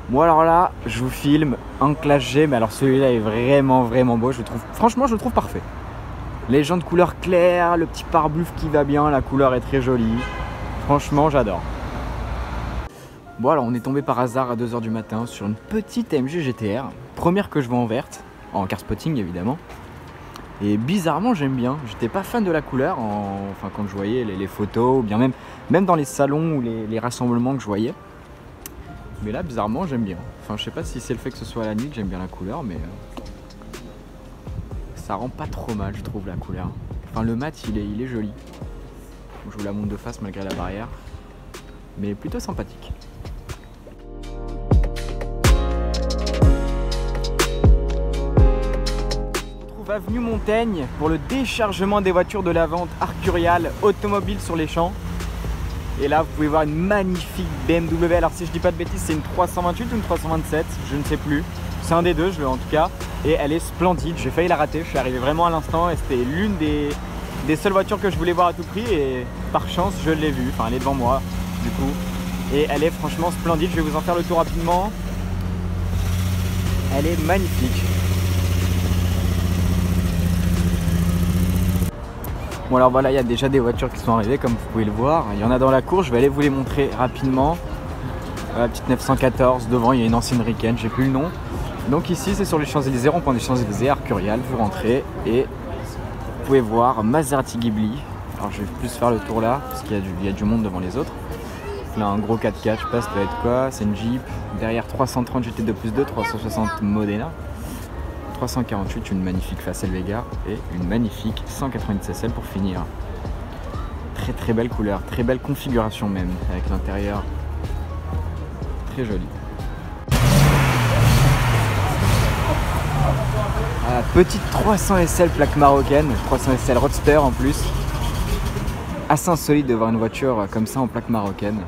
Bon alors là, je vous filme en classe G, mais alors celui-là est vraiment beau, je le trouve, franchement je le trouve parfait. Les jantes couleur claire, le petit pare-bluff qui va bien, la couleur est très jolie, franchement j'adore. Bon alors on est tombé par hasard à 2 h du matin sur une petite AMG GTR, première que je vois en verte, en car spotting évidemment. Et bizarrement j'aime bien, j'étais pas fan de la couleur, enfin quand je voyais les photos, ou bien même dans les salons ou les rassemblements que je voyais. Mais là bizarrement j'aime bien, enfin je sais pas si c'est le fait que ce soit à la nuit que j'aime bien la couleur, mais ça rend pas trop mal je trouve la couleur. Enfin le mat il est joli, je vous la montre de face malgré la barrière, mais plutôt sympathique. Avenue Montaigne pour le déchargement des voitures de la vente Arcurial Automobile sur les champs. Et là vous pouvez voir une magnifique BMW, alors si je dis pas de bêtises c'est une 328 ou une 327, je ne sais plus, c'est un des deux je l'ai en tout cas, et elle est splendide, j'ai failli la rater, je suis arrivé vraiment à l'instant et c'était l'une des seules voitures que je voulais voir à tout prix et par chance je l'ai vue, enfin elle est devant moi du coup, et elle est franchement splendide, je vais vous en faire le tour rapidement, elle est magnifique. Bon alors voilà, il y a déjà des voitures qui sont arrivées comme vous pouvez le voir. Il y en a dans la cour, je vais aller vous les montrer rapidement. La petite 914, devant il y a une ancienne Riken, j'ai plus le nom. Donc ici c'est sur les Champs-Élysées, rond-point des Champs-Élysées, Arcurial, vous rentrez et vous pouvez voir Maserati Ghibli. Alors je vais plus faire le tour là, parce qu'il y a du monde devant les autres. Là un gros 4x4, je sais pas ça doit être quoi, c'est une Jeep. Derrière 330 GT2+2, 360 Modena. 348, une magnifique Facel Vega et une magnifique 190 SL pour finir. Très belle couleur, très belle configuration même, avec l'intérieur très joli. Ah, petite 300 SL plaque marocaine, 300 SL Roadster en plus. Assez insolite de voir une voiture comme ça en plaque marocaine.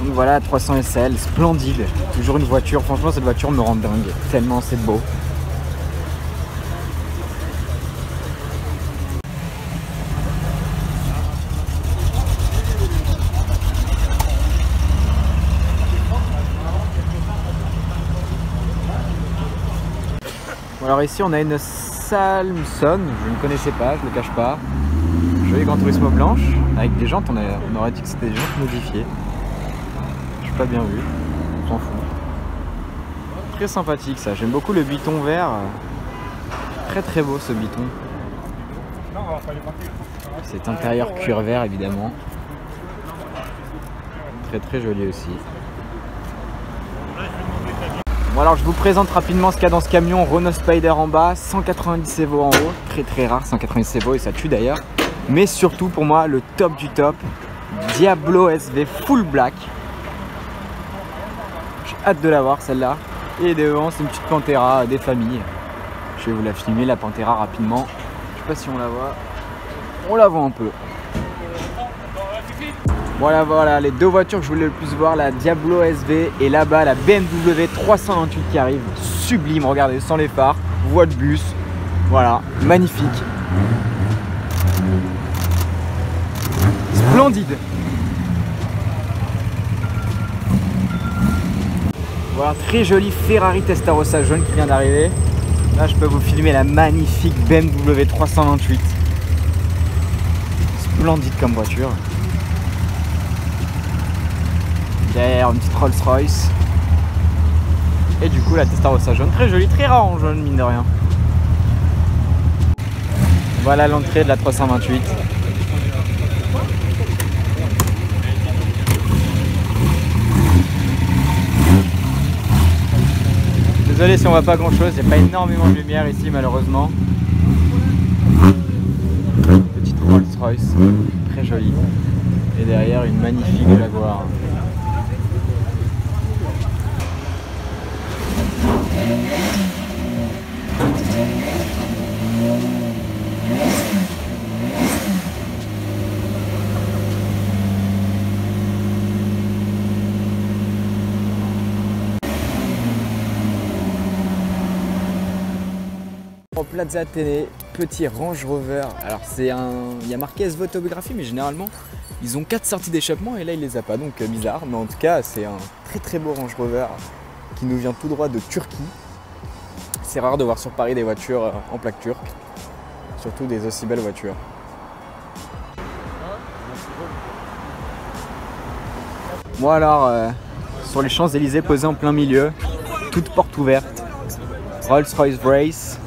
Donc voilà, 300 SL, splendide, toujours une voiture, franchement cette voiture me rend dingue, tellement c'est beau. Bon, alors ici on a une Salmson, je ne connaissais pas, je ne le cache pas. Jolie Gran Turismo blanche, avec des jantes, on aurait dit que c'était des jantes modifiées. Pas bien vu, on s'en fout. Très sympathique ça, j'aime beaucoup le biton vert. Très beau ce biton. Cet intérieur cuir vert évidemment. Très joli aussi. Bon alors je vous présente rapidement ce qu'il y a dans ce camion. Renault Spider en bas, 190 Evo en haut. Très rare 190 Evo et ça tue d'ailleurs. Mais surtout pour moi le top du top, Diablo SV full black. Hâte de la voir celle-là. Et devant c'est une petite Pantera des familles. Je vais vous la filmer la Pantera rapidement. Je sais pas si on la voit. On la voit un peu. Voilà les deux voitures que je voulais le plus voir, la Diablo SV et là-bas la BMW 328 qui arrive. Sublime, regardez, sans les phares, voie de bus. Voilà, magnifique. Splendide. Voilà, très jolie Ferrari Testarossa jaune qui vient d'arriver. Là, je peux vous filmer la magnifique BMW 328. Splendide comme voiture. Derrière, une petite Rolls-Royce. Et du coup, la Testarossa jaune, très jolie, très rare en jaune, mine de rien. Voilà l'entrée de la 328. Désolé si on voit pas grand chose, il n'y a pas énormément de lumière ici malheureusement. Petite Rolls Royce, très jolie. Et derrière une magnifique Jaguar. au Plaza Athénée, petit Range Rover. Alors il y a marqué SV Autobiographie, mais généralement ils ont 4 sorties d'échappement et là il les a pas, donc bizarre. Mais en tout cas c'est un très beau Range Rover qui nous vient tout droit de Turquie. C'est rare de voir sur Paris des voitures en plaque turque, surtout des aussi belles voitures. Moi alors, sur les Champs-Élysées posés en plein milieu, toute porte ouverte, Rolls-Royce Wraith,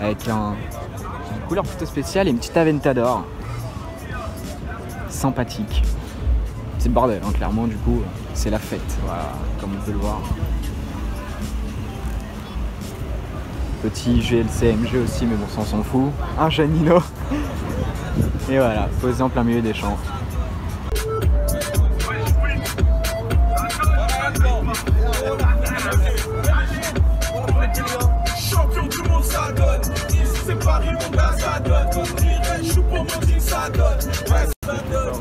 avec une couleur plutôt spéciale et une petite Aventador, sympathique. C'est le bordel, hein, clairement, du coup, c'est la fête, voilà, comme on peut le voir. Petit GLC MG aussi, mais bon, ça on s'en fout. Un Janino. Et voilà, posé en plein milieu des champs. Champion du monde, ça donne. Ici c'est Paris, mon gars, ça donne. Comme dirait, je suis pour mon team, ça donne. Ouais, ça donne.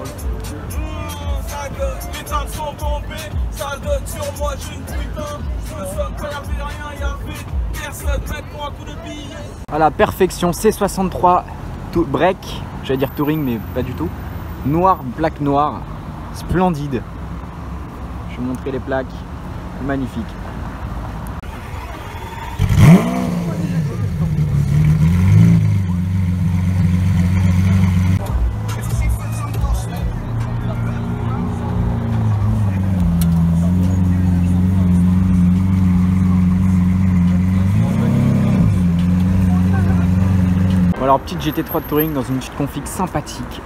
Ça donne. Les tables sont bombées, ça donne sur moi, j'ai une putain. Je me sonne quand y'avait rien, y'avait personne. Mec pour un coup de billet. Voilà, perfection, C63 break, j'allais dire touring, mais pas du tout. Noir, plaque noire, splendide. Je vais montrer les plaques, magnifique. Alors petite GT3 de touring dans une petite config sympathique,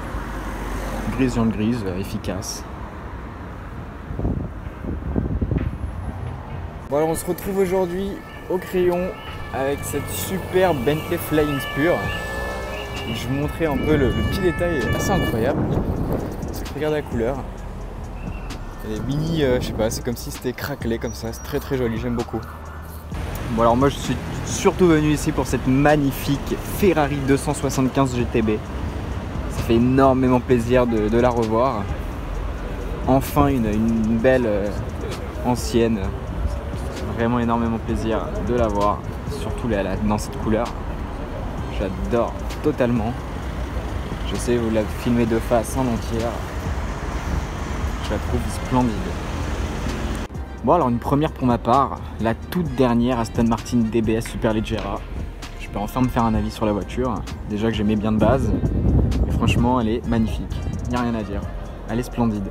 grise viande grise, efficace. Bon alors on se retrouve aujourd'hui au crayon avec cette super Bentley Flying Spur. Je vais vous montrer un peu le petit détail assez incroyable. Regarde la couleur. Elle est mini, je sais pas, c'est comme si c'était craquelé comme ça, c'est très joli, j'aime beaucoup. Bon alors moi je suis surtout venu ici pour cette magnifique Ferrari 275 GTB. Ça fait énormément plaisir de la revoir. Enfin une belle ancienne. Vraiment énormément plaisir de la voir, surtout dans cette couleur. J'adore totalement. Je sais, vous l'avez filmé de face en entière. Je la trouve splendide. Bon alors une première pour ma part, la toute dernière Aston Martin DBS Superleggera. Je peux enfin me faire un avis sur la voiture. Déjà que j'aimais bien de base. Et franchement elle est magnifique. Il n'y a rien à dire. Elle est splendide.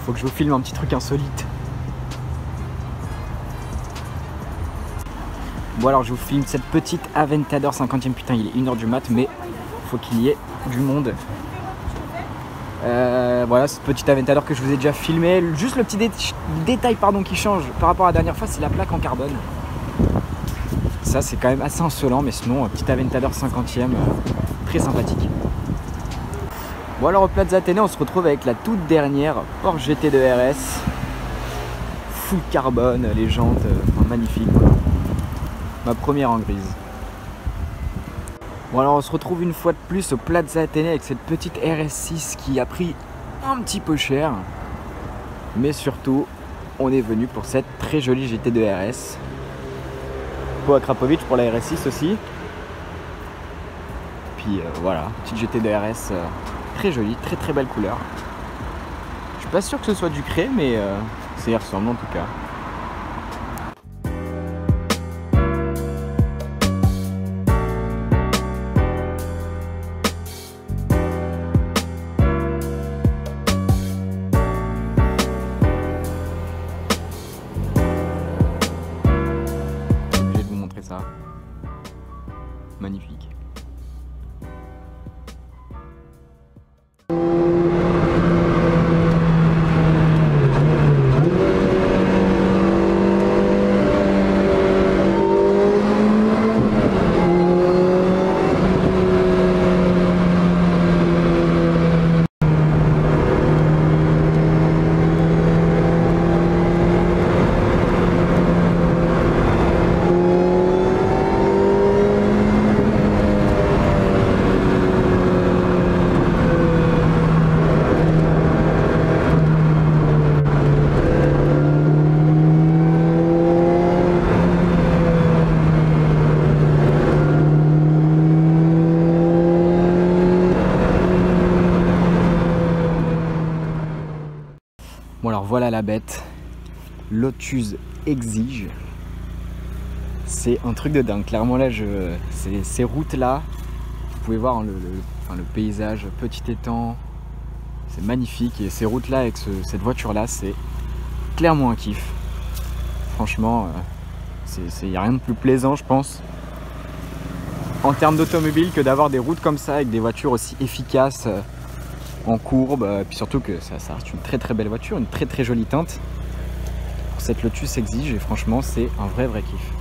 Faut que je vous filme un petit truc insolite. Bon alors je vous filme cette petite Aventador 50e, putain il est 1h du mat mais faut qu'il y ait du monde. Voilà cette petite Aventador que je vous ai déjà filmé. Juste le petit détail pardon, qui change par rapport à la dernière fois, c'est la plaque en carbone. Ça c'est quand même assez insolent, mais sinon petite Aventador 50e, très sympathique. Bon alors au Plaza Athénée on se retrouve avec la toute dernière Porsche GT2 RS. Full carbone, les jantes, magnifique quoi. Ma première en grise. Bon alors on se retrouve une fois de plus au Plaza Athénée avec cette petite RS6 qui a pris un petit peu cher. Mais surtout, on est venu pour cette très jolie GT2 RS. Pour Akrapovic pour la RS6 aussi. Puis voilà, petite GT2 RS très jolie, très belle couleur. Je suis pas sûr que ce soit du craie, mais ça y ressemble en tout cas. Ça. Magnifique. voilà la bête. Lotus Exige. C'est un truc de dingue. Clairement là, ces routes-là, vous pouvez voir le paysage, petit étang. C'est magnifique. Et ces routes-là avec cette voiture-là, c'est clairement un kiff. Franchement, il n'y a rien de plus plaisant, je pense, en termes d'automobile, que d'avoir des routes comme ça avec des voitures aussi efficaces en courbe. Puis surtout que ça reste une très très belle voiture, une très très jolie teinte. Pour cette Lotus Exige, et franchement, c'est un vrai kiff.